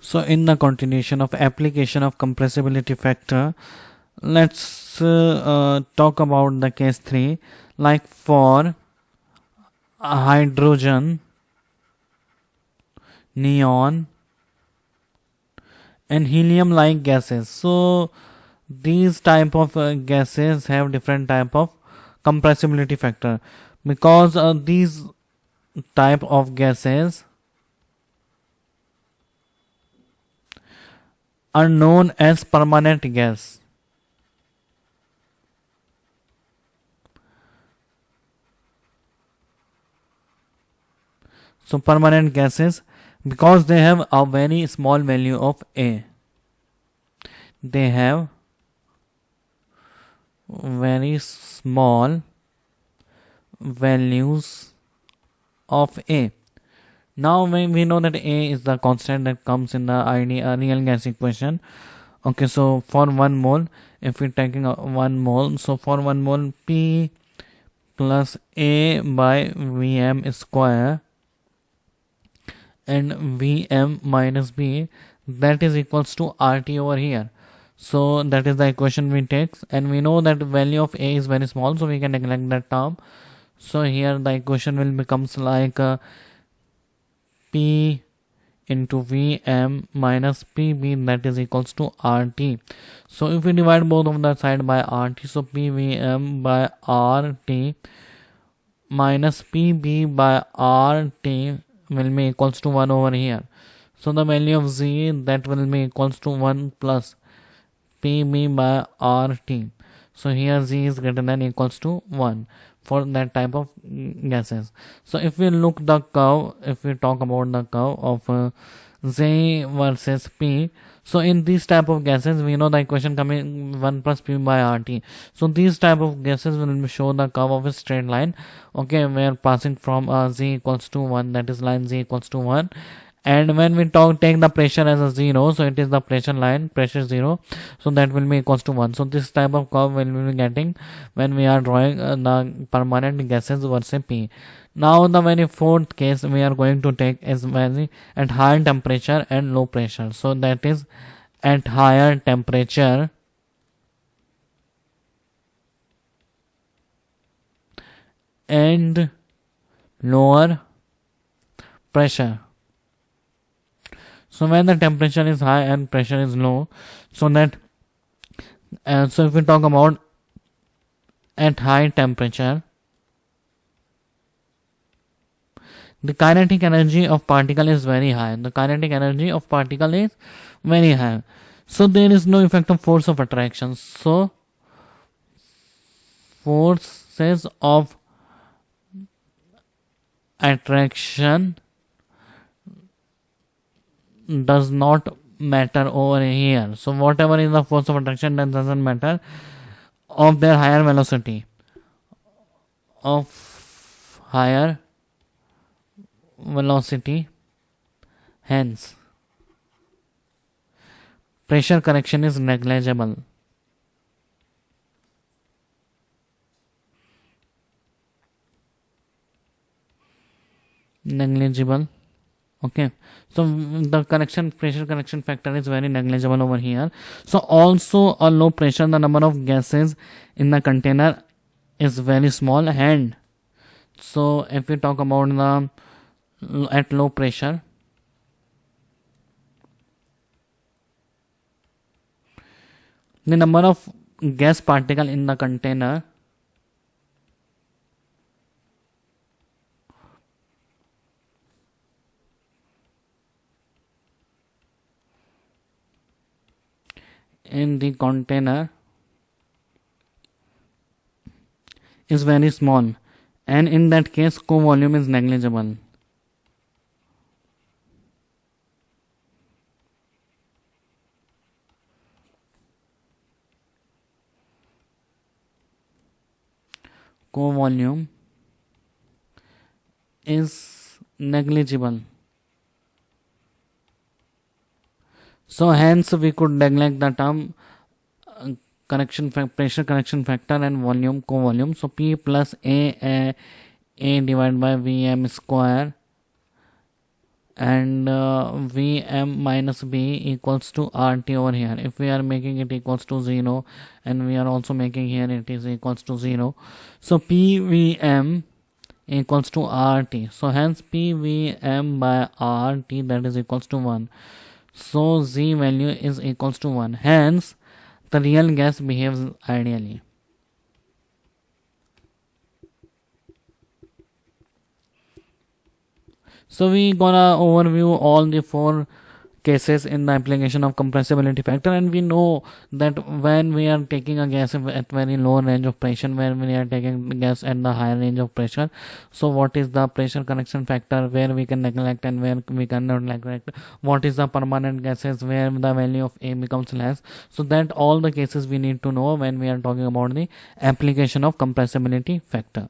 So in the continuation of application of compressibility factor, let's talk about the case 3, like for hydrogen, neon and helium like gases. So these type of gases have different type of compressibility factor, because these type of gases are known as permanent gas. So permanent gases, because they have a very small value of A. They have very small values of A. Now we know that A is the constant that comes in the real gas equation. Okay, so for 1 mole, if we're taking 1 mole, so for 1 mole, P plus A by Vm square and Vm minus B, that is equals to RT over here. So that is the equation we take, and we know that value of A is very small, so we can neglect that term. So here the equation will becomes like P into Vm minus Pb, that is equals to RT. So if we divide both of the side by RT, so Pvm by RT minus Pb by RT will be equals to 1 over here. So the value of Z, that will be equals to 1 plus Pb by RT. So here Z is greater than equals to 1 for that type of gases. So if we look the curve, if we talk about the curve of Z versus P, so in these type of gases, we know the equation coming 1 plus P by RT. So these type of gases will show the curve of a straight line. Okay, we are passing from Z equals to 1, that is line Z equals to 1. And when we take the pressure as a 0, so it is the pressure line, pressure 0, so that will be equals to 1. So this type of curve will be getting when we are drawing the permanent gases versus P. Now the very fourth case we are going to take is very at higher temperature and low pressure. So that is at higher temperature and lower pressure. So when the temperature is high and pressure is low, so that so if we talk about at high temperature, the kinetic energy of particle is very high. The kinetic energy of particle is very high. So there is no effect of force of attraction. So forces of attraction does not matter over here. So whatever is the force of attraction, that doesn't matter of their higher velocity. Of higher velocity, hence pressure correction is negligible. Okay, so the pressure correction factor is very negligible over here. So also a low pressure, the number of gases in the container is very small. And so if we talk about the at low pressure, the number of gas particle in the container is very small, and in that case co-volume is negligible. Co-volume is negligible. So hence we could neglect the term pressure correction factor and volume co-volume. So P plus A divided by Vm square and Vm minus B equals to RT over here. If we are making it equals to 0 and we are also making here it is equals to 0, so PVM equals to RT. So hence PVM by RT, that is equals to 1. So Z value is equals to 1. Hence the real gas behaves ideally. So we gonna overview all the 4 cases in the application of compressibility factor, and we know that when we are taking a gas at very low range of pressure, when we are taking gas at the higher range of pressure, so what is the pressure correction factor where we can neglect and where we cannot neglect, what is the permanent gases where the value of A becomes less. So that all the cases we need to know when we are talking about the application of compressibility factor.